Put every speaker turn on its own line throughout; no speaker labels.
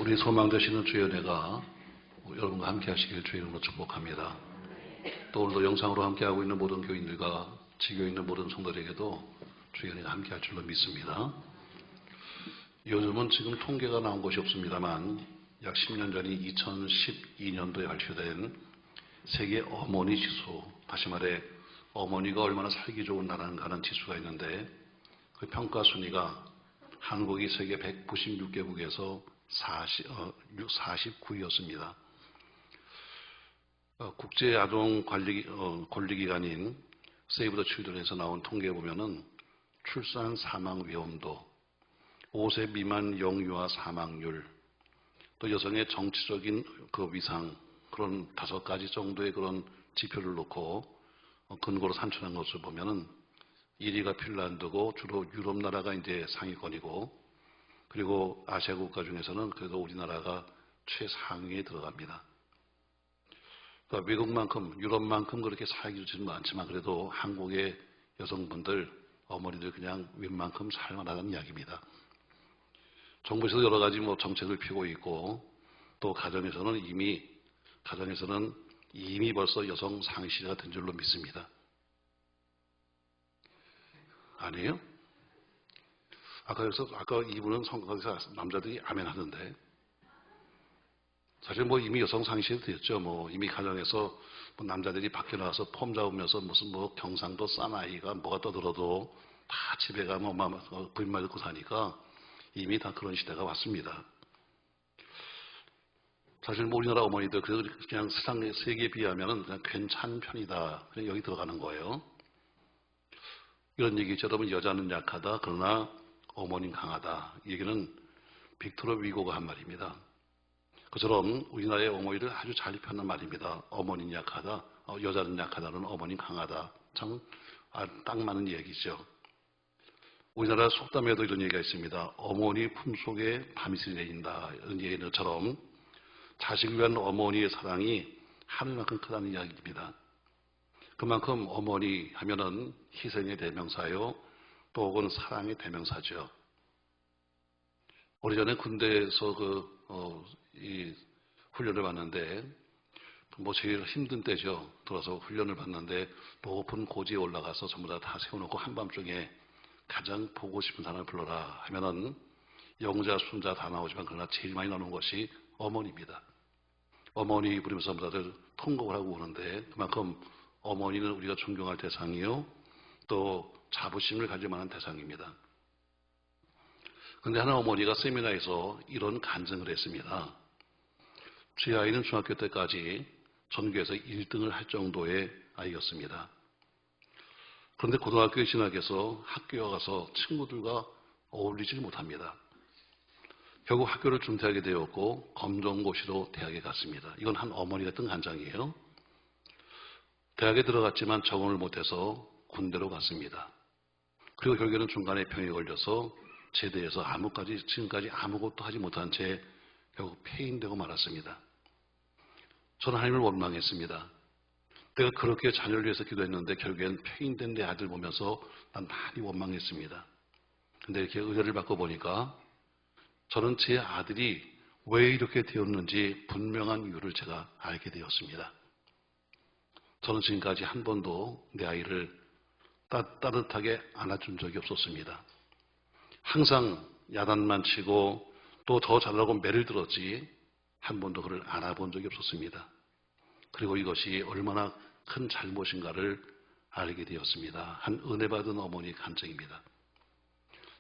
우리 소망 되시는 주연회가 여러분과 함께 하시길 주의 이름으로 축복합니다. 또 오늘도 영상으로 함께하고 있는 모든 교인들과 지교에 있는 모든 성도들에게도 주연회가 함께할 줄로 믿습니다. 요즘은 지금 통계가 나온 것이 없습니다만 약 10년 전이 2012년도에 발표된 세계 어머니 지수, 다시 말해 어머니가 얼마나 살기 좋은 나라인가 하는 지수가 있는데 그 평가 순위가 한국이 세계 196개국에서 49위였습니다. 국제 아동 권리기관인 세이브 더 칠드런에서 나온 통계에 보면은 출산 사망 위험도, 5세 미만 영유아 사망률, 또 여성의 정치적인 그 위상, 그런 5가지 정도의 그런 지표를 놓고 근거로 산출한 것을 보면은 1위가 핀란드고 주로 유럽 나라가 이제 상위권이고, 그리고 아시아 국가 중에서는 그래도 우리나라가 최상위에 들어갑니다. 그러니까 미국만큼, 유럽만큼 그렇게 살기 좋지는 않지만 그래도 한국의 여성분들, 어머니들 그냥 웬만큼 살만하다는 이야기입니다. 정부에서도 여러 가지 정책을 펴고 있고, 또 가정에서는 이미 벌써 여성 상시대가 된 줄로 믿습니다. 아니에요? 아까 이분은 거기서 남자들이 아멘 하던데, 사실 이미 여성 상시도 됐죠. 이미 가정에서 남자들이 밖에 나와서 폼 잡으면서 무슨 경상도 사나이가 뭐가 떠들어도 다 집에 가면 부인말 듣고 사니까 이미 다 그런 시대가 왔습니다. 사실 우리나라 어머니들 그냥 세계에 비하면 그냥 괜찮은 편이다. 그냥 여기 들어가는 거예요. 이런 얘기죠. 여러분, 여자는 약하다. 그러나 어머니는 강하다. 이 얘기는 빅토르 위고가 한 말입니다. 그처럼 우리나라의 어머니를 아주 잘 표현한 말입니다. 어머니는 약하다. 여자는 약하다는 어머니는 강하다. 참 딱 맞는 얘기죠. 우리나라 속담에도 이런 얘기가 있습니다. 어머니 품속에 밤이슬이 내린다. 이런 얘기처럼 자식을 위한 어머니의 사랑이 하늘만큼 크다는 이야기입니다. 그만큼 어머니 하면은 희생의 대명사요, 또 혹은 사랑의 대명사죠. 오래전에 군대에서 이 훈련을 받는데, 제일 힘든 때죠. 들어서 훈련을 받는데 높은 고지에 올라가서 전부 다 세워놓고 한밤중에 가장 보고 싶은 사람을 불러라 하면은 영자, 순자 다 나오지만 그러나 제일 많이 나오는 것이 어머니입니다. 어머니 부르면서 다들 통곡을 하고 오는데, 그만큼 어머니는 우리가 존경할 대상이요, 또 자부심을 가질 만한 대상입니다. 그런데 하나 어머니가 세미나에서 이런 간증을 했습니다. 제 아이는 중학교 때까지 전교에서 1등을 할 정도의 아이였습니다. 그런데 고등학교에 진학해서 학교에 가서 친구들과 어울리지 못합니다. 결국 학교를 중퇴하게 되었고 검정고시로 대학에 갔습니다. 이건 한 어머니가 했던 간증이에요. 대학에 들어갔지만 적응을 못해서 군대로 갔습니다. 그리고 결국에는 중간에 병에 걸려서 제대해서 지금까지 아무것도 하지 못한 채 결국 폐인되고 말았습니다. 저는 하나님을 원망했습니다. 내가 그렇게 자녀를 위해서 기도했는데 결국엔 폐인된 내 아들 보면서 난 많이 원망했습니다. 근데 이렇게 의뢰를 받고 보니까 저는 제 아들이 왜 이렇게 되었는지 분명한 이유를 제가 알게 되었습니다. 저는 지금까지 한 번도 내 아이를 따뜻하게 안아준 적이 없었습니다. 항상 야단만 치고 또 더 잘하라고 매를 들었지 한 번도 그를 안아본 적이 없었습니다. 그리고 이것이 얼마나 큰 잘못인가를 알게 되었습니다. 한 은혜 받은 어머니의 간증입니다.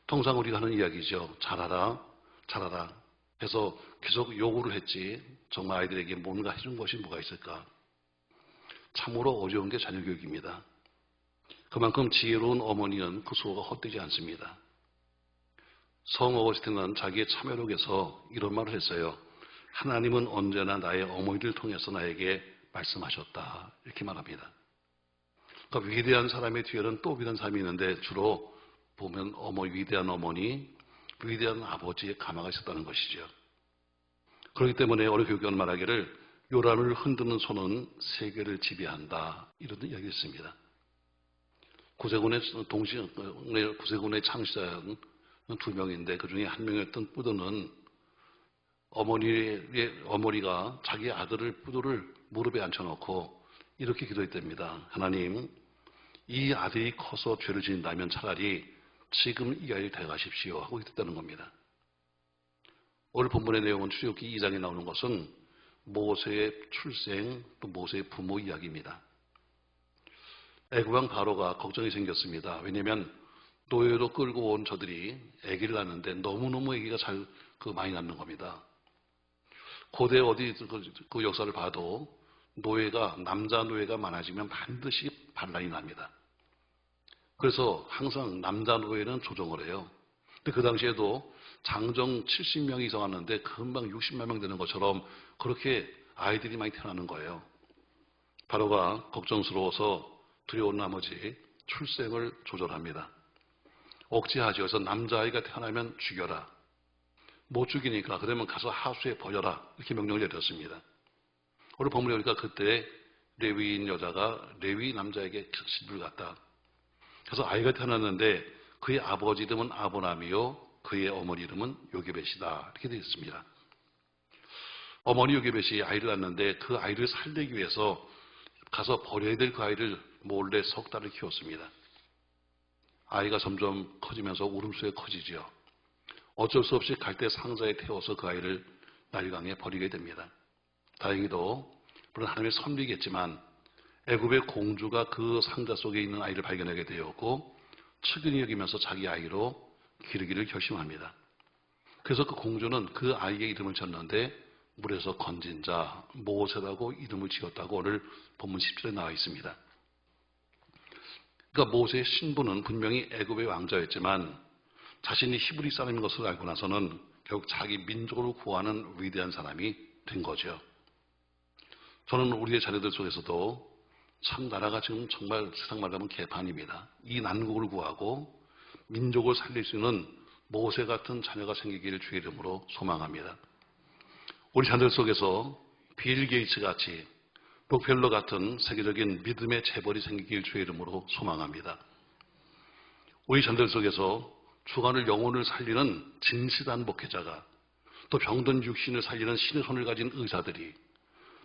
통상 우리가 하는 이야기죠. 잘하라, 잘하라 해서 계속 요구를 했지 정말 아이들에게 뭔가 해준 것이 뭐가 있을까? 참으로 어려운 게 자녀교육입니다. 그만큼 지혜로운 어머니는 그 수고가 헛되지 않습니다. 성 어거스틴은 자기의 참회록에서 이런 말을 했어요. 하나님은 언제나 나의 어머니를 통해서 나에게 말씀하셨다. 이렇게 말합니다. 그러니까 위대한 사람의 뒤에는 또 위대한 사람이 있는데 주로 보면 위대한 어머니, 위대한 아버지의 가마가 있었다는 것이죠. 그렇기 때문에 어느 교육은 말하기를 요람을 흔드는 손은 세계를 지배한다. 이런 이야기를 했습니다. 구세군의 창시자는 두 명인데 그 중에 한 명이었던 뿌드는 어머니가 자기 아들을 부도를 무릎에 앉혀놓고 이렇게 기도했답니다. 하나님, 이 아들이 커서 죄를 지닌다면 차라리 지금 이 아이를 데려가십시오 하고 기도했다는 겁니다. 오늘 본문의 내용은 출애굽기 2장에 나오는 것은 모세의 출생 또 모세의 부모 이야기입니다. 애굽왕 바로가 걱정이 생겼습니다. 왜냐하면 노예로 끌고 온 저들이 아기를 낳는데 너무너무 아기가 많이 낳는 겁니다. 고대 어디 그 역사를 봐도 남자 노예가 많아지면 반드시 반란이 납니다. 그래서 항상 남자 노예는 조정을 해요. 근데 그 당시에도 장정 70명 이상 왔는데 금방 60만 명 되는 것처럼 그렇게 아이들이 많이 태어나는 거예요. 바로가 걱정스러워서 두려운 나머지 출생을 조절합니다. 억제하죠. 그래서 남자아이가 태어나면 죽여라. 못 죽이니까 그러면 가서 하수에 버려라. 이렇게 명령을 내렸습니다. 오늘 본문에 보니까 그때 레위인 여자가 레위 남자에게 시집을 갔다. 그래서 아이가 태어났는데 그의 아버지 이름은 아브람이요 그의 어머니 이름은 요게벳이다. 이렇게 되어 있습니다. 어머니 요게벳이 아이를 낳았는데 그 아이를 살리기 위해서 가서 버려야 될 그 아이를 몰래 석 달을 키웠습니다. 아이가 점점 커지면서 울음소리가 커지죠. 어쩔 수 없이 갈대 상자에 태워서 그 아이를 나일강에 버리게 됩니다. 다행히도 물론 하나님의 섭리겠지만 애굽의 공주가 그 상자 속에 있는 아이를 발견하게 되었고 측은히 여기면서 자기 아이로 기르기를 결심합니다. 그래서 그 공주는 그 아이의 이름을 졌는데 물에서 건진 자 모세라고 이름을 지었다고 오늘 본문 10절에 나와 있습니다. 그러니까 모세의 신부는 분명히 애굽의 왕자였지만 자신이 히브리 사람인 것을 알고 나서는 결국 자기 민족을 구하는 위대한 사람이 된 거죠. 저는 우리의 자녀들 속에서도 참 나라가 지금 정말 세상 말하면 개판입니다. 이 난국을 구하고 민족을 살릴 수 있는 모세 같은 자녀가 생기기를 주의 이름으로 소망합니다. 우리 자녀들 속에서 빌 게이츠 같이 록펠러 같은 세계적인 믿음의 재벌이 생기길 주의 이름으로 소망합니다. 우리 자녀들 속에서 주간을 영혼을 살리는 진실한 목회자가 또 병든 육신을 살리는 신의 손을 가진 의사들이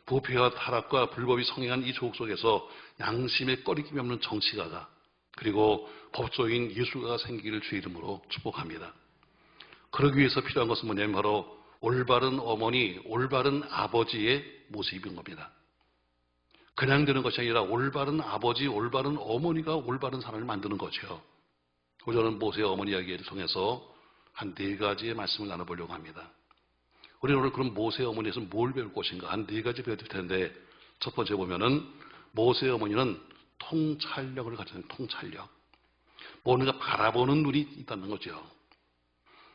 부패와 타락과 불법이 성행한 이 조국 속에서 양심에 꺼리낌이 없는 정치가가 그리고 법조인 예술가가 생기기를 주의 이름으로 축복합니다. 그러기 위해서 필요한 것은 뭐냐면 바로 올바른 어머니, 올바른 아버지의 모습인 겁니다. 그냥 되는 것이 아니라 올바른 아버지, 올바른 어머니가 올바른 사람을 만드는 거죠. 저는 모세의 어머니 이야기를 통해서 한 4가지의 말씀을 나눠보려고 합니다. 우리는 오늘 그럼 모세의 어머니에서 뭘 배울 것인가 한 4가지 배워야 될 텐데 첫 번째 보면은 모세의 어머니는 통찰력을 가진 통찰력. 뭔가 바라보는 눈이 있다는 거죠.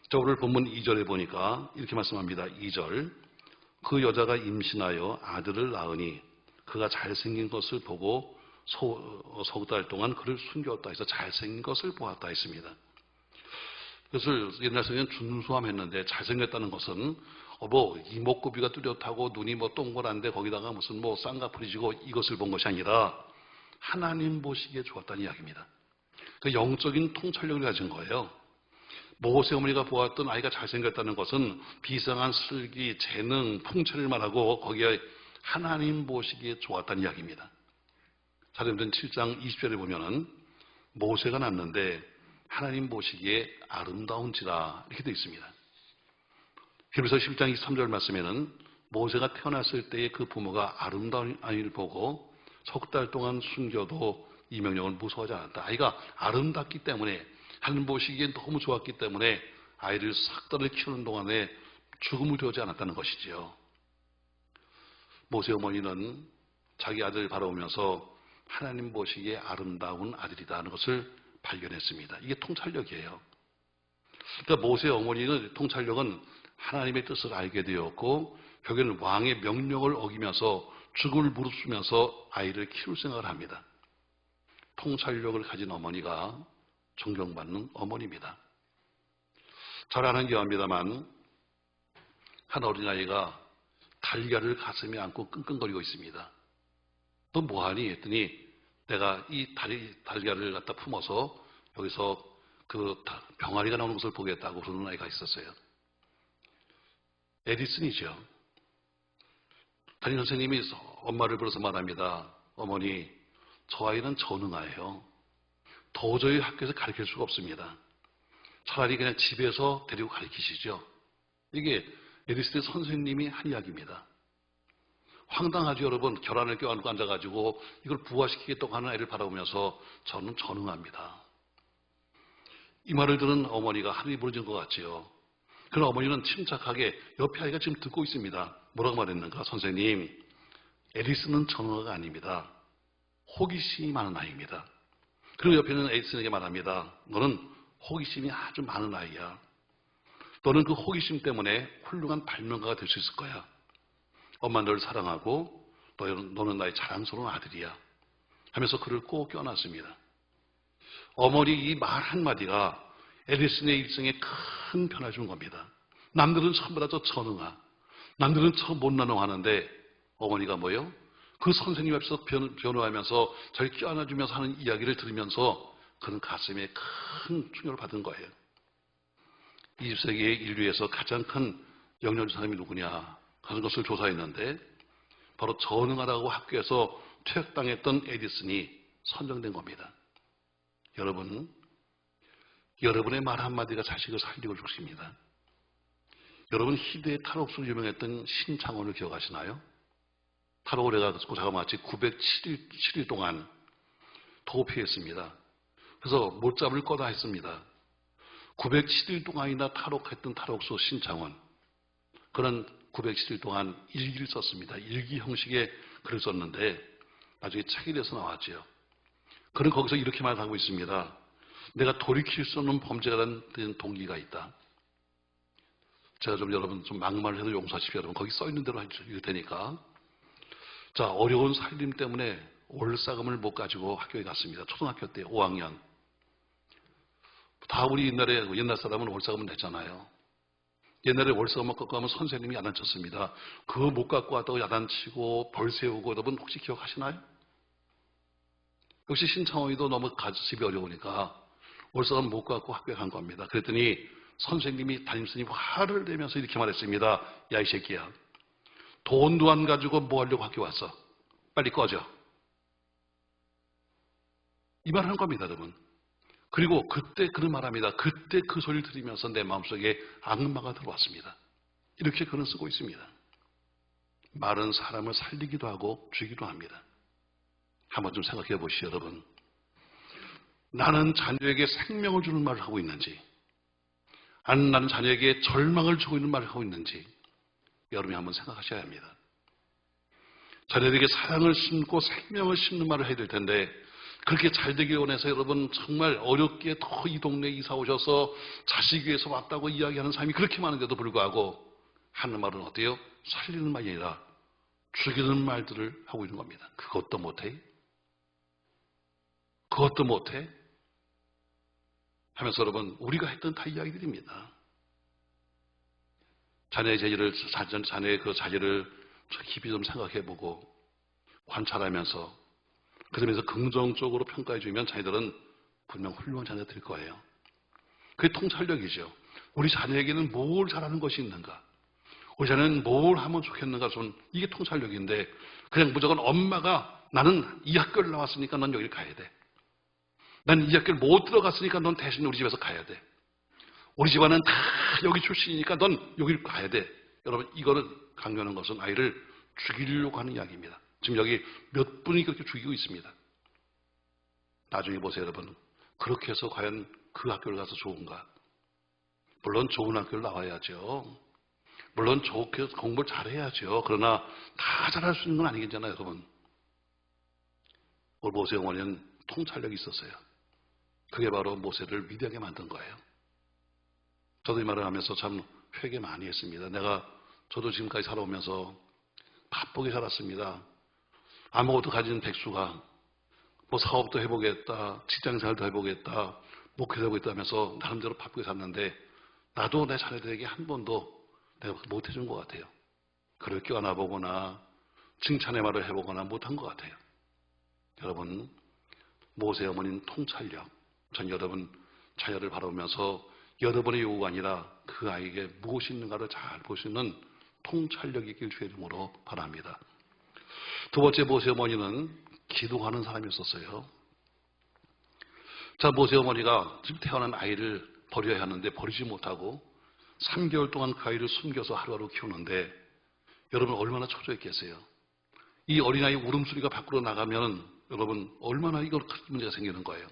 자, 오늘 본문 2절에 보니까 이렇게 말씀합니다. 2절. 그 여자가 임신하여 아들을 낳으니 그가 잘생긴 것을 보고 석 달 동안 그를 숨겼다 해서 잘생긴 것을 보았다 했습니다. 그것을 옛날 성경은 준수함했는데 잘생겼다는 것은 이목구비가 뚜렷하고 눈이 동그란데 거기다가 무슨 쌍꺼풀이 지고 이것을 본 것이 아니라 하나님 보시기에 좋았다는 이야기입니다. 그 영적인 통찰력을 가진 거예요. 모세 어머니가 보았던 아이가 잘생겼다는 것은 비상한 슬기, 재능, 풍채를 말하고 거기에 하나님 보시기에 좋았다는 이야기입니다. 사도행전 7장 20절에 보면은 모세가 낳는데 하나님 보시기에 아름다운지라 이렇게 되어 있습니다. 히브리서 10장 23절 말씀에는 모세가 태어났을 때의 그 부모가 아름다운 아이를 보고 석 달 동안 숨겨도 이 명령을 무서워하지 않았다. 아이가 아름답기 때문에 하나님 보시기에 너무 좋았기 때문에 아이를 석 달을 키우는 동안에 죽음을 두려워하지 않았다는 것이지요. 모세 어머니는 자기 아들을 바라보면서 하나님 보시기에 아름다운 아들이다 하는 것을 발견했습니다. 이게 통찰력이에요. 그러니까 모세 어머니는 통찰력은 하나님의 뜻을 알게 되었고 결국에는 왕의 명령을 어기면서 죽음을 무릅쓰면서 아이를 키울 생각을 합니다. 통찰력을 가진 어머니가 존경받는 어머니입니다. 잘 아는 경험입니다만 한 어린아이가 달걀을 가슴에 안고 끙끙거리고 있습니다. 너 뭐하니? 했더니 내가 이 달걀을 갖다 품어서 여기서 그 병아리가 나오는 것을 보겠다고 그러는 아이가 있었어요. 에디슨이죠. 담임 선생님이 엄마를 불러서 말합니다. 어머니, 저 아이는 전응아예요. 도저히 학교에서 가르칠 수가 없습니다. 차라리 그냥 집에서 데리고 가르치시죠. 이게 에디슨의 선생님이 한 이야기입니다. 황당하죠, 여러분. 결혼을 껴안고 앉아가지고 이걸 부화시키겠다고 하는 아이를 바라보면서 저는 전응합니다. 이 말을 들은 어머니가 하늘이 부러진 것 같지요. 그러나 어머니는 침착하게 옆에 아이가 지금 듣고 있습니다. 뭐라고 말했는가? 선생님, 에디슨은 전응아가 아닙니다. 호기심이 많은 아이입니다. 그리고 옆에 있는 에디슨에게 말합니다. 너는 호기심이 아주 많은 아이야. 너는 그 호기심 때문에 훌륭한 발명가가 될 수 있을 거야. 엄마 너를 사랑하고 너는 나의 자랑스러운 아들이야. 하면서 그를 꼭 껴안았습니다. 어머니 이 말 한마디가 에디슨의 일생에 큰 변화를 준 겁니다. 남들은 전부 다 저 전응아, 남들은 저 못나노 하는데 어머니가 뭐요? 그 선생님 앞에서 변호하면서 저를 껴안아주면서 하는 이야기를 들으면서 그는 가슴에 큰 충격을 받은 거예요. 20세기의 인류에서 가장 큰 영향을 준 사람이 누구냐 하는 것을 조사했는데 바로 전응하라고 학교에서 퇴학당했던 에디슨이 선정된 겁니다. 여러분의 말 한마디가 자식을 살리고 죽습니다. 여러분 희대의 탈옥수로 유명했던 신창원을 기억하시나요? 탈옥을 해가지고 자그마치 907일 동안 도피했습니다. 그래서 못잡을 거다 했습니다. 907일 동안이나 탈옥했던 탈옥수 신창원. 그는 907일 동안 일기를 썼습니다. 일기 형식의 글을 썼는데 나중에 책이 돼서 나왔죠. 그는 거기서 이렇게 말하고 있습니다. 내가 돌이킬 수 없는 범죄가 된 동기가 있다. 제가 여러분 막말을 해도 용서하십시오. 여러분 거기 써 있는 대로 해줄 테니까. 자, 어려운 살림 때문에 월사금을 못 가지고 학교에 갔습니다. 초등학교 때 5학년. 다 우리 옛날 사람은 월사금을 냈잖아요. 옛날에 월사금 못 갖고 가면 선생님이 야단쳤습니다. 그거 못 갖고 왔다고 야단치고 벌 세우고 여러분 혹시 기억하시나요? 역시 신창원이도 너무 집이 어려우니까 월사금 못 갖고 학교에 간 겁니다. 그랬더니 선생님이 담임선생님이 화를 내면서 이렇게 말했습니다. 야, 이 새끼야. 돈도 안 가지고 뭐 하려고 학교 왔어? 빨리 꺼져. 이 말을 한 겁니다, 여러분. 그리고 그때 그런 말합니다. 그때 그 소리를 들으면서 내 마음속에 악마가 들어왔습니다. 이렇게 그는 쓰고 있습니다. 말은 사람을 살리기도 하고 죽이기도 합니다. 한번 좀 생각해 보시죠, 여러분. 나는 자녀에게 생명을 주는 말을 하고 있는지, 아니면 나는 자녀에게 절망을 주고 있는 말을 하고 있는지 여러분이 한번 생각하셔야 합니다. 자녀에게 사랑을 심고 생명을 심는 말을 해야 될 텐데 그렇게 잘 되길 원해서 여러분 정말 어렵게 더 이 동네에 이사 오셔서 자식 위해서 왔다고 이야기하는 사람이 그렇게 많은데도 불구하고 하는 말은 어때요? 살리는 말이 아니라 죽이는 말들을 하고 있는 겁니다. 그것도 못해? 그것도 못해? 하면서 여러분 우리가 했던 다 이야기들입니다. 자녀의 그 자질을 깊이 좀 생각해보고 관찰하면서 그러면서 긍정적으로 평가해주면 자녀들은 분명 훌륭한 자녀가 될 거예요. 그게 통찰력이죠. 우리 자녀에게는 뭘 잘하는 것이 있는가? 우리 자녀는 뭘 하면 좋겠는가? 이게 통찰력인데 그냥 무조건 엄마가 나는 이 학교를 나왔으니까 넌 여기를 가야 돼. 난 이 학교를 못 들어갔으니까 넌 대신 우리 집에서 가야 돼. 우리 집안은 다 여기 출신이니까 넌 여기를 가야 돼. 여러분 이거는 강요하는 것은 아이를 죽이려고 하는 이야기입니다. 지금 여기 몇 분이 그렇게 죽이고 있습니다. 나중에 보세요, 여러분. 그렇게 해서 과연 그 학교를 가서 좋은가? 물론 좋은 학교를 나와야죠. 물론 좋게 공부를 잘해야죠. 그러나 다 잘할 수 있는 건 아니겠잖아요, 여러분. 오늘 모세 어머니는 통찰력이 있었어요. 그게 바로 모세를 위대하게 만든 거예요. 저도 이 말을 하면서 참 회개 많이 했습니다. 저도 지금까지 살아오면서 바쁘게 살았습니다. 아무것도 가진 백수가 뭐 사업도 해보겠다, 직장생활도 해보겠다, 목회도 해보겠다 하면서 나름대로 바쁘게 살았는데 나도 내 자녀들에게 한 번도 내가 못해준 것 같아요. 그를 껴안아보거나 칭찬의 말을 해보거나 못한 것 같아요. 여러분, 모세 어머니는 통찰력. 전 여러분 자녀를 바라보면서 여러분의 요구가 아니라 그 아이에게 무엇이 있는가를 잘 볼 수 있는 통찰력 있길 주의 이름으로 바랍니다. 두 번째, 모세 어머니는 기도하는 사람이었었어요. 자, 모세 어머니가 지금 태어난 아이를 버려야 하는데 버리지 못하고 3개월 동안 그 아이를 숨겨서 하루하루 키우는데 여러분 얼마나 초조했겠어요. 이 어린아이 울음소리가 밖으로 나가면 여러분 얼마나 이거 큰 문제가 생기는 거예요.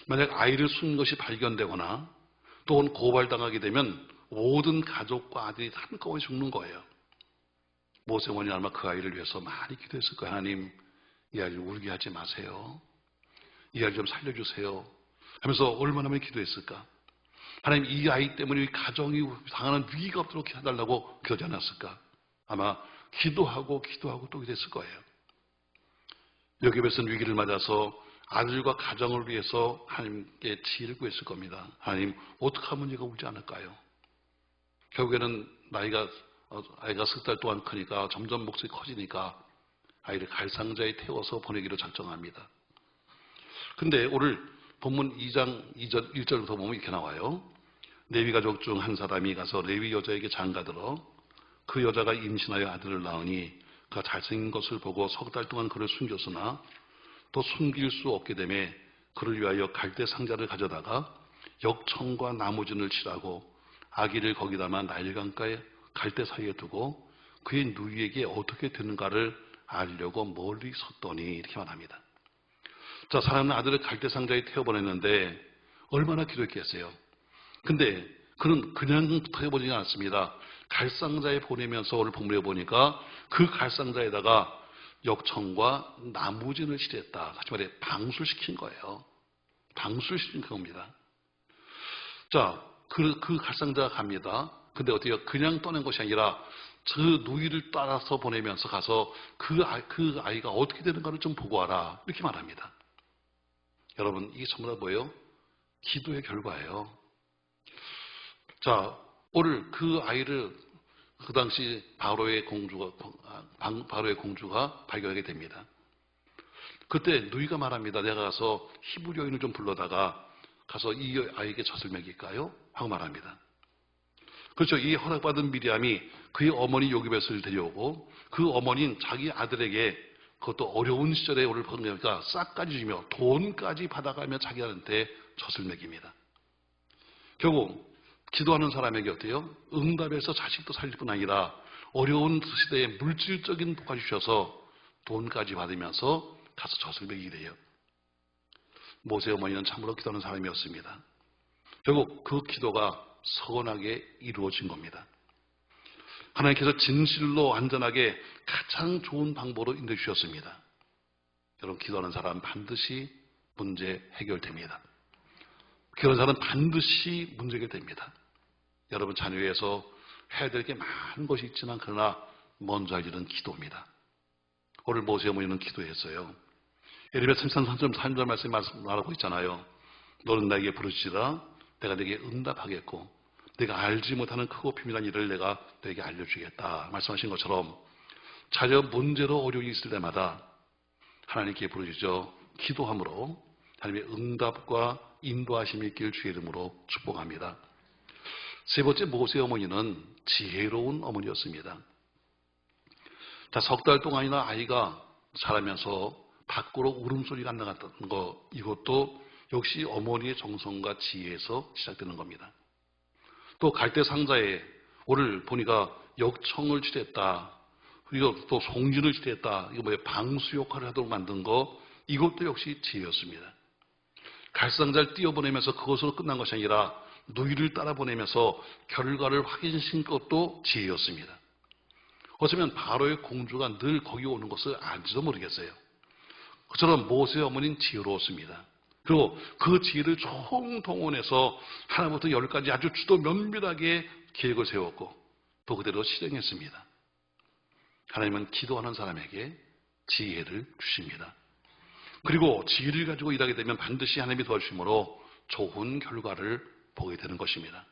만약 아이를 숨긴 것이 발견되거나 또는 고발당하게 되면 모든 가족과 아들이 한꺼번에 죽는 거예요. 모세 어머니는 아마 그 아이를 위해서 많이 기도했을 거예요. 하나님, 이 아이를 울게 하지 마세요. 이 아이를 좀 살려주세요. 하면서 얼마나 많이 기도했을까. 하나님, 이 아이 때문에 가정이 당하는 위기가 없도록 해달라고 기도하지 않았을까. 아마 기도하고 또 이랬을 거예요. 여기에서는 위기를 맞아서 아들과 가정을 위해서 하나님께 지혜를 구했을 겁니다. 하나님, 어떻게 하면 얘가 울지 않을까요? 결국에는 아이가 3달 동안 크니까 점점 목소리 커지니까 아이를 갈상자에 태워서 보내기로 작정합니다. 근데 오늘 본문 2장 1절부터 보면 이렇게 나와요. 레위 가족 중 한 사람이 가서 레위 여자에게 장가들어 그 여자가 임신하여 아들을 낳으니 그가 잘생긴 것을 보고 3달 동안 그를 숨겼으나 또 숨길 수 없게 되매 그를 위하여 갈대 상자를 가져다가 역청과 나무진을 칠하고 아기를 거기다만 나일강가에 갈대 사이에 두고 그의 누이에게 어떻게 되는가를 알려고 멀리 섰더니 이렇게 말합니다. 자, 사람은 아들을 갈대 상자에 태워보냈는데 얼마나 기도했겠어요. 근데 그는 그냥 태워보지 않았습니다. 갈상자에 보내면서 오늘 본문에 보니까 그 갈상자에다가 역청과 나무진을 칠했다. 다시 말해 방술시킨 거예요. 방술시킨 겁니다. 자, 그 갈상자가 갑니다. 근데 어떻게 그냥 떠난 것이 아니라 저 누이를 따라서 보내면서 가서 그 아이가 어떻게 되는가를 좀 보고 와라. 이렇게 말합니다. 여러분, 이게 전부 다 뭐예요? 기도의 결과예요. 자, 오늘 그 아이를 그 당시 바로의 공주가 발견하게 됩니다. 그때 누이가 말합니다. 내가 가서 히브리 여인을 좀 불러다가 가서 이 아이에게 젖을 먹일까요? 하고 말합니다. 그렇죠. 이 허락받은 미리암이 그의 어머니 요기벳을 데려오고 그 어머니는 자기 아들에게 그것도 어려운 시절에 오늘 보니까 싹까지 주며 돈까지 받아가며 자기한테 젖을 먹입니다. 결국 기도하는 사람에게 어때요? 응답해서 자식도 살릴 뿐 아니라 어려운 시대에 물질적인 복까지 주셔서 돈까지 받으면서 가서 젖을 먹이게 돼요. 모세 어머니는 참으로 기도하는 사람이었습니다. 결국 그 기도가 선하게 이루어진 겁니다. 하나님께서 진실로 안전하게 가장 좋은 방법으로 인도해 주셨습니다. 여러분, 기도하는 사람 반드시 문제 해결됩니다. 기도하는 사람은 반드시 문제 해결됩니다. 여러분 자녀에서 해야 될 게 많은 것이 있지만 그러나 먼저 할 일은 기도입니다. 오늘 모세 어머니는 기도했어요. 예레미야 33장 3절 말씀이 말하고 있잖아요. 너는 나에게 부르짖으라 내가 네게 응답하겠고 네가 알지 못하는 크고 비밀한 일을 내가 너에게 알려주겠다 말씀하신 것처럼 자녀 문제로 어려움이 있을 때마다 하나님께 부르짖어 기도함으로 하나님의 응답과 인도하심이 있길 주의 이름으로 축복합니다. 세 번째, 모세 어머니는 지혜로운 어머니였습니다. 자, 3달 동안이나 아이가 자라면서 밖으로 울음소리가 안 나갔던 거, 이것도 역시 어머니의 정성과 지혜에서 시작되는 겁니다. 또 갈대 상자에 오늘 보니까 역청을 칠했다. 그리고 또 송진을 칠했다. 이거 뭐예요? 방수 역할을 하도록 만든 거, 이것도 역시 지혜였습니다. 갈상자를 띄워보내면서 그것으로 끝난 것이 아니라 누이를 따라보내면서 결과를 확인시킨 것도 지혜였습니다. 어쩌면 바로의 공주가 늘 거기 오는 것을 알지도 모르겠어요. 그처럼 모세 어머니는 지혜로웠습니다. 그리고 그 지혜를 총동원해서 하나부터 10까지 아주 주도 면밀하게 계획을 세웠고 또 그대로 실행했습니다. 하나님은 기도하는 사람에게 지혜를 주십니다. 그리고 지혜를 가지고 일하게 되면 반드시 하나님이 도와주심으로 좋은 결과를 보게 되는 것입니다.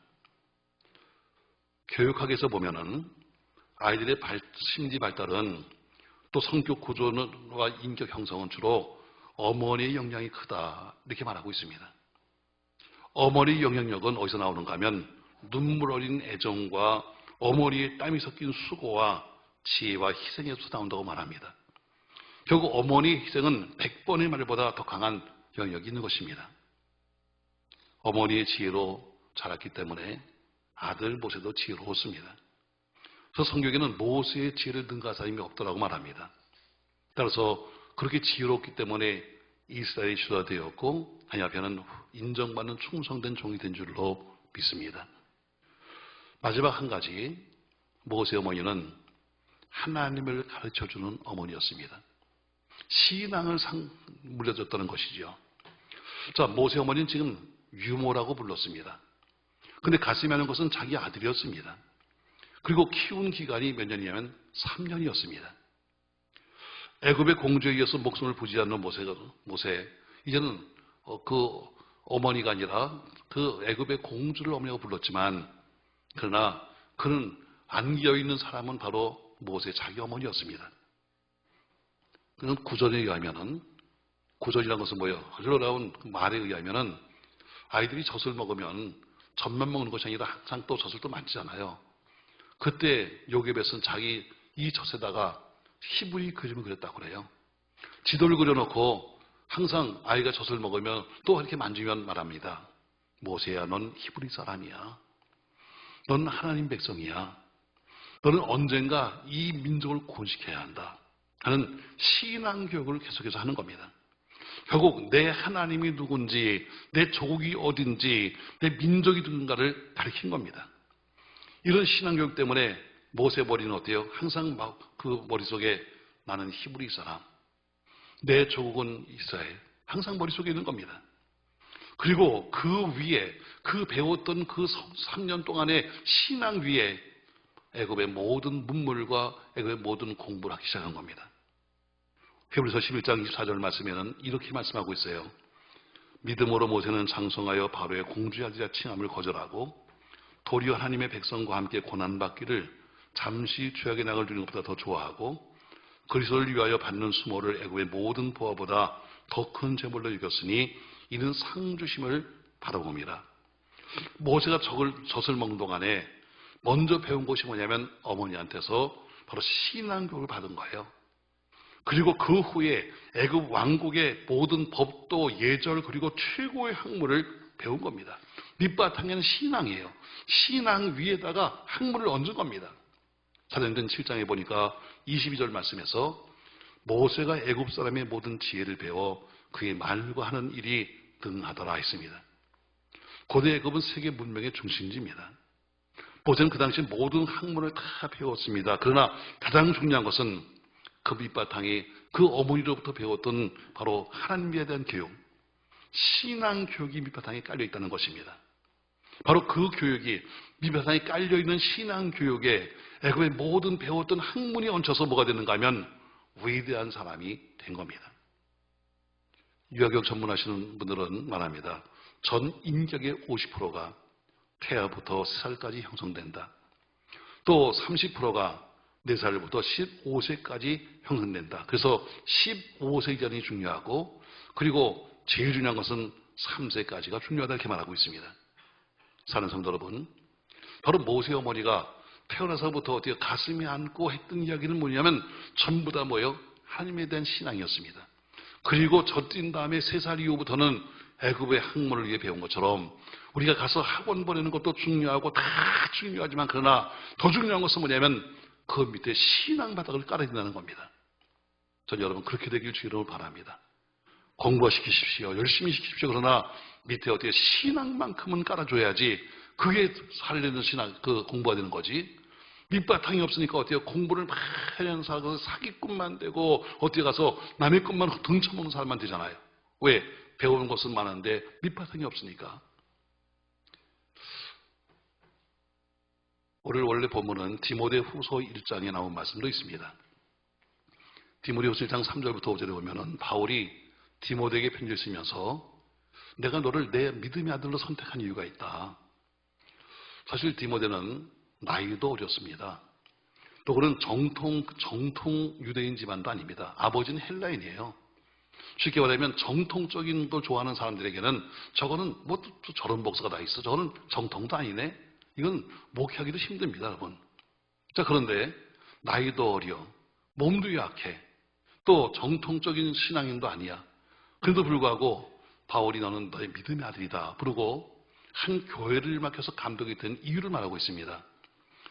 교육학에서 보면은 아이들의 심리 발달은 또 성격 구조와 인격 형성은 주로 어머니의 영향이 크다 이렇게 말하고 있습니다. 어머니의 영향력은 어디서 나오는가 하면 눈물 어린 애정과 어머니의 땀이 섞인 수고와 지혜와 희생에서 나온다고 말합니다. 결국 어머니의 희생은 100번의 말보다 더 강한 영역이 있는 것입니다. 어머니의 지혜로 자랐기 때문에 아들 모세도 지혜로웠습니다. 그래서 성경에는 모세의 지혜를 능가한 사람이 없더라고 말합니다. 따라서 그렇게 지혜롭기 때문에 이스라엘이 주가 되었고 하나님 앞에는 인정받는 충성된 종이 된 줄로 믿습니다. 마지막 한 가지, 모세 어머니는 하나님을 가르쳐주는 어머니였습니다. 신앙을 물려줬다는 것이죠. 자, 모세 어머니는 지금 유모라고 불렀습니다. 근데 가슴에 하는 것은 자기 아들이었습니다. 그리고 키운 기간이 몇 년이냐면 3년이었습니다. 애굽의 공주에 의해서 목숨을 부지하는 모세, 이제는 그 어머니가 아니라 그 애굽의 공주를 어머니라고 불렀지만, 그러나 그는 안겨있는 사람은 바로 모세 자기 어머니였습니다. 그는 구절에 의하면은, 구절이라는 것은 뭐예요? 흘러나온 말에 의하면은 아이들이 젖을 먹으면 젖만 먹는 것이 아니라 항상 또 젖을 또 만지잖아요. 그때 요셉은 자기 이 젖에다가 히브리 그림을 그렸다고 그래요. 지도를 그려놓고 항상 아이가 젖을 먹으면 또 이렇게 만지면 말합니다. 모세야, 넌 히브리 사람이야. 넌 하나님 백성이야. 너는 언젠가 이 민족을 구원시켜야 한다 하는 신앙교육을 계속해서 하는 겁니다. 결국 내 하나님이 누군지, 내 조국이 어딘지, 내 민족이 누군가를 가르친 겁니다. 이런 신앙교육 때문에 모세 머리는 어때요? 항상 그 머릿속에 나는 히브리 사람, 내 조국은 이스라엘, 항상 머릿속에 있는 겁니다. 그리고 그 위에, 그 배웠던 그 3년 동안의 신앙 위에 애굽의 모든 문물과 애굽의 모든 공부를 하기 시작한 겁니다. 히브리서 11장 24절 말씀에는 이렇게 말씀하고 있어요. 믿음으로 모세는 장성하여 바로의 공주의 아들이라 칭함을 거절하고 도리어 하나님의 백성과 함께 고난받기를 잠시 죄악의 낙을 누리는 것보다 더 좋아하고 그리스도를 위하여 받는 수모를 애굽의 모든 보화보다 더 큰 재물로 여겼으니 이는 상 주심을 바라봅니다. 모세가 젖을 먹는 동안에 먼저 배운 것이 뭐냐면 어머니한테서 바로 신앙교육을 받은 거예요. 그리고 그 후에 애굽 왕국의 모든 법도 예절 그리고 최고의 학문을 배운 겁니다. 밑바탕에는 신앙이에요. 신앙 위에다가 학문을 얹은 겁니다. 사도행전 7장에 보니까 22절 말씀에서 모세가 애굽 사람의 모든 지혜를 배워 그의 말과 하는 일이 등하더라 했습니다. 고대 애굽은 세계 문명의 중심지입니다. 모세는 그 당시 모든 학문을 다 배웠습니다. 그러나 가장 중요한 것은 그 밑바탕이 그 어머니로부터 배웠던 바로 하나님에 대한 교육, 신앙 교육이 밑바탕에 깔려 있다는 것입니다. 바로 그 교육이 밑바탕에 깔려 있는 신앙 교육에 애굽의 모든 배웠던 학문이 얹혀서 뭐가 되는가 하면 위대한 사람이 된 겁니다. 유아교육 전문하시는 분들은 말합니다. 전 인격의 50%가 태아부터 3살까지 형성된다. 또 30%가 4살부터 15세까지 형성된다. 그래서 15세 이전이 중요하고 그리고 제일 중요한 것은 3세까지가 중요하다 이렇게 말하고 있습니다. 사는 성도 여러분, 바로 모세 어머니가 태어나서부터 어떻게 가슴에 안고 했던 이야기는 뭐냐면 전부 다 뭐예요? 하나님에 대한 신앙이었습니다. 그리고 젖뛴 다음에 3살 이후부터는 애굽의 학문을 위해 배운 것처럼 우리가 가서 학원 보내는 것도 중요하고 다 중요하지만 그러나 더 중요한 것은 뭐냐면 그 밑에 신앙 바닥을 깔아야 된다는 겁니다. 전 여러분 그렇게 되길 주의로 바랍니다. 공부시키십시오. 열심히 시키십시오. 그러나 밑에 어떻게 신앙만큼은 깔아줘야지 그게 살리는 신앙, 그 공부가 되는 거지. 밑바탕이 없으니까 어떻게 공부를 막 하려는 사람, 사기꾼만 되고 어떻게 가서 남의 것만 등쳐먹는 사람만 되잖아요. 왜? 배우는 것은 많은데 밑바탕이 없으니까. 오늘 원래 본문은 디모데후서 1장에 나온 말씀도 있습니다. 디모데후서 1장 3절부터 5절에 보면은 바울이 디모데에게 편지를 쓰면서 내가 너를 내 믿음의 아들로 선택한 이유가 있다. 사실 디모데는 나이도 어렸습니다. 또 그는 정통 유대인 집안도 아닙니다. 아버지는 헬라인이에요. 쉽게 말하면 정통적인 걸 좋아하는 사람들에게는 저거는 뭐 저런 복사가 다 있어. 저거는 정통도 아니네. 이건 목회하기도 힘듭니다, 여러분. 자, 그런데 나이도 어려, 몸도 약해, 또 정통적인 신앙인도 아니야. 그래도 불구하고 바울이 너는 너의 믿음의 아들이다 부르고 한 교회를 맡겨서 감독이 된 이유를 말하고 있습니다.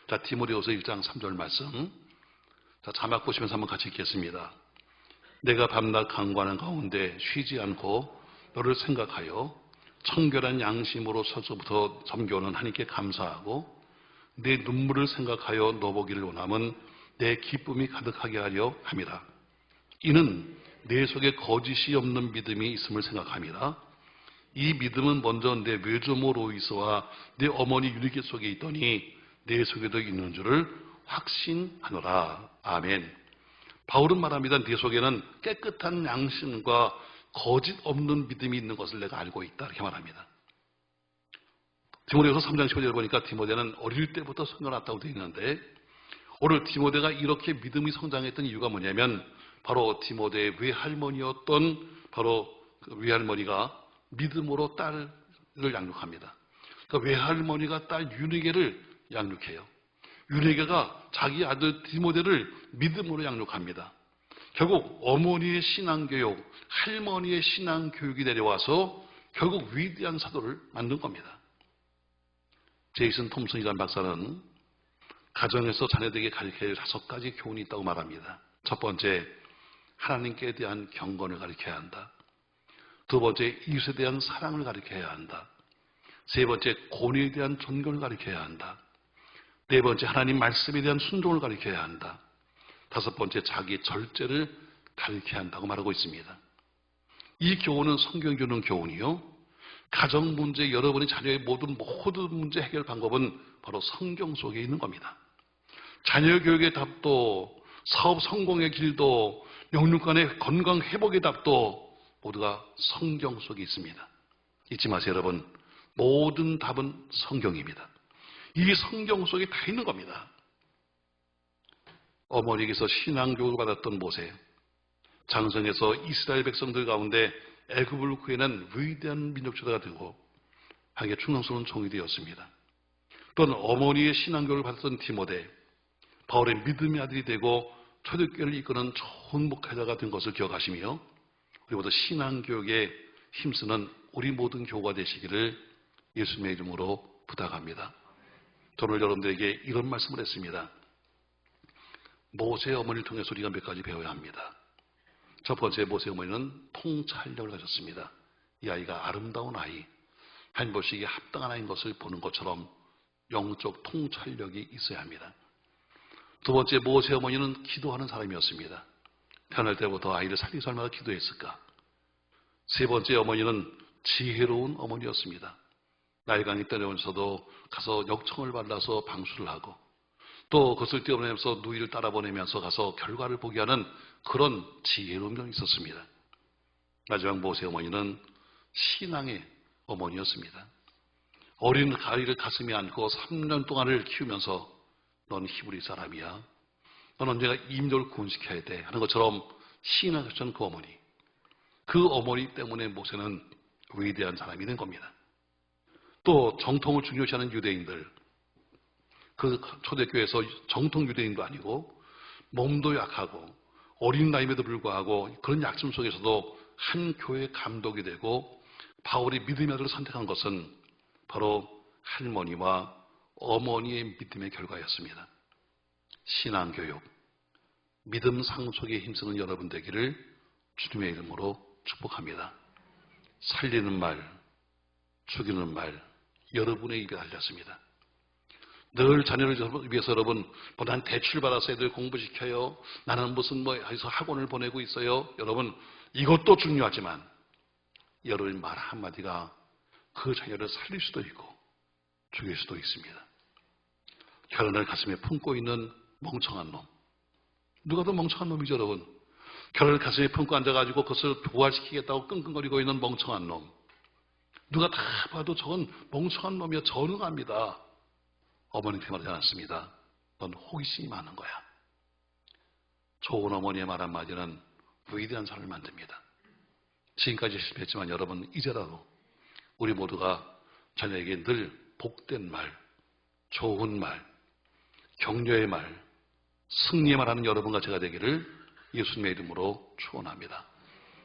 자, 디모데후서 1장 3절 말씀. 자, 자막 보시면서 한번 같이 읽겠습니다. 내가 밤낮 간구하는 가운데 쉬지 않고 너를 생각하여 청결한 양심으로 서서부터 섬겨오는 하나님께 감사하고 내 눈물을 생각하여 너 보기를 원함은 내 기쁨이 가득하게 하려 함이라. 이는 내 속에 거짓이 없는 믿음이 있음을 생각함이라. 이 믿음은 먼저 내 외조모 로이스와 내 어머니 유니게 속에 있더니 내 속에도 있는 줄을 확신하노라. 아멘. 바울은 말합니다. 네 속에는 깨끗한 양심과 거짓 없는 믿음이 있는 것을 내가 알고 있다. 이렇게 말합니다. 디모데후서 3장 15절을 보니까 디모데는 어릴 때부터 성경났다고 되어 있는데 오늘 디모데가 이렇게 믿음이 성장했던 이유가 뭐냐면 바로 디모데의 외할머니였던 바로 그 외할머니가 믿음으로 딸을 양육합니다. 그러니까 외할머니가 딸 유니게를 양육해요. 유니게가 자기 아들 디모데를 믿음으로 양육합니다. 결국 어머니의 신앙교육, 할머니의 신앙교육이 내려와서 결국 위대한 사도를 만든 겁니다. 제이슨 톰슨이라는 박사는 가정에서 자녀들에게 가르쳐야 할 5가지 교훈이 있다고 말합니다. 첫 번째, 하나님께 대한 경건을 가르쳐야 한다. 두 번째, 이웃에 대한 사랑을 가르쳐야 한다. 세 번째, 권위에 대한 존경을 가르쳐야 한다. 네 번째, 하나님 말씀에 대한 순종을 가르쳐야 한다. 다섯 번째, 자기 절제를 가르쳐야 한다고 말하고 있습니다. 이 교훈은 성경이 주는 교훈이요. 가정 문제, 여러분의 자녀의 모든 문제 해결 방법은 바로 성경 속에 있는 겁니다. 자녀 교육의 답도, 사업 성공의 길도, 영육간의 건강 회복의 답도 모두가 성경 속에 있습니다. 잊지 마세요, 여러분. 모든 답은 성경입니다. 이 성경 속에 다 있는 겁니다. 어머니에게서 신앙교육을 받았던 모세, 장성에서 이스라엘 백성들 가운데 애굽을 구해낸 위대한 민족주자가 되고 하게 충성스러운 종이 되었습니다. 또는 어머니의 신앙교육을 받았던 디모데, 바울의 믿음의 아들이 되고 초대교회를 이끄는 좋은 목회자가 된 것을 기억하시며 우리 모두 신앙교육에 힘쓰는 우리 모든 교우가 되시기를 예수님의 이름으로 부탁합니다. 저는 여러분들에게 이런 말씀을 했습니다. 모세의 어머니를 통해서 우리가 몇 가지 배워야 합니다. 첫 번째, 모세의 어머니는 통찰력을 가졌습니다. 이 아이가 아름다운 아이, 한 벌씩에 합당한 아이인 것을 보는 것처럼 영적 통찰력이 있어야 합니다. 두 번째, 모세의 어머니는 기도하는 사람이었습니다. 태어날 때부터 아이를 살리기 위해서 얼마나 기도했을까. 세 번째, 어머니는 지혜로운 어머니였습니다. 나일강이 떠내면서도 가서 역청을 발라서 방수를 하고 또 그것을 뛰어내면서 누이를 따라보내면서 가서 결과를 보게 하는 그런 지혜로운 면이 있었습니다. 마지막 모세의 어머니는 신앙의 어머니였습니다. 어린 아이를 가슴에 안고 3년 동안을 키우면서 넌 히브리 사람이야. 넌 언제가 이민족을 구원시켜야 돼 하는 것처럼 신앙하셨던 그 어머니. 그 어머니 때문에 모세는 위대한 사람이 된 겁니다. 또 정통을 중요시하는 유대인들, 그 초대교회에서 정통 유대인도 아니고 몸도 약하고 어린 나이임에도 불구하고 그런 약점 속에서도 한 교회의 감독이 되고 바울이 믿음의 아들을 선택한 것은 바로 할머니와 어머니의 믿음의 결과였습니다. 신앙교육, 믿음 상속에 힘쓰는 여러분 되기를 주님의 이름으로 축복합니다. 살리는 말, 죽이는 말, 여러분의 입에 달렸습니다. 늘 자녀를 위해서 여러분, 난 대출 받아서 애들 공부시켜요. 나는 무슨 해서 학원을 보내고 있어요. 여러분, 이것도 중요하지만 여러분의 말 한마디가 그 자녀를 살릴 수도 있고 죽일 수도 있습니다. 결혼을 가슴에 품고 있는 멍청한 놈. 누가 더 멍청한 놈이죠, 여러분? 결혼을 가슴에 품고 앉아가지고 그것을 부활시키겠다고 끙끙거리고 있는 멍청한 놈. 누가 다 봐도 저건 멍청한 놈이야. 전능합니다. 어머니한테 말하지 않았습니다. 넌 호기심이 많은 거야. 좋은 어머니의 말 한마디는 위대한 사람을 만듭니다. 지금까지 실패했지만 여러분, 이제라도 우리 모두가 자녀에게 늘 복된 말, 좋은 말, 격려의 말, 승리의 말하는 여러분과 제가 되기를 예수님의 이름으로 축원합니다.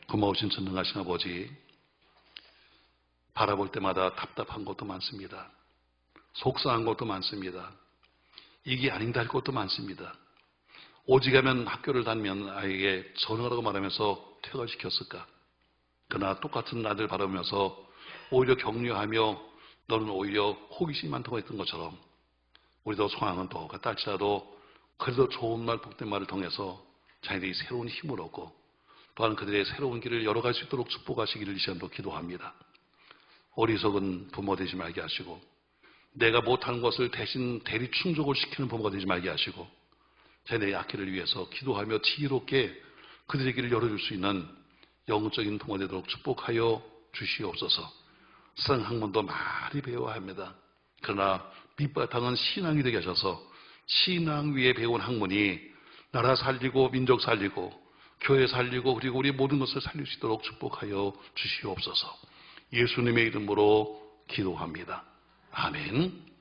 고마우신 전능하신 아버지, 바라볼 때마다 답답한 것도 많습니다. 속상한 것도 많습니다. 이게 아닌다 할 것도 많습니다. 오직하면 학교를 다니면 아이에게 전화라고 말하면서 퇴학시켰을까? 그러나 똑같은 아들 바라보면서 오히려 격려하며 너는 오히려 호기심이 많다고 했던 것처럼 우리도 상황은 똑같다 할지라도 그래도 좋은 말, 복된 말을 통해서 자녀들이 새로운 힘을 얻고 또한 그들의 새로운 길을 열어갈 수 있도록 축복하시기를 이 시간도 기도합니다. 어리석은 부모 되지 말게 하시고 내가 못하는 것을 대신 대리 충족을 시키는 부모가 되지 말게 하시고 자녀의 악기를 위해서 기도하며 지혜롭게 그들의 길을 열어줄 수 있는 영적인 부모 되도록 축복하여 주시옵소서. 세상 학문도 많이 배워야 합니다. 그러나 밑바탕은 신앙이 되게 하셔서 신앙 위에 배운 학문이 나라 살리고 민족 살리고 교회 살리고 그리고 우리 모든 것을 살릴 수 있도록 축복하여 주시옵소서. 예수님의 이름으로 기도합니다. 아멘.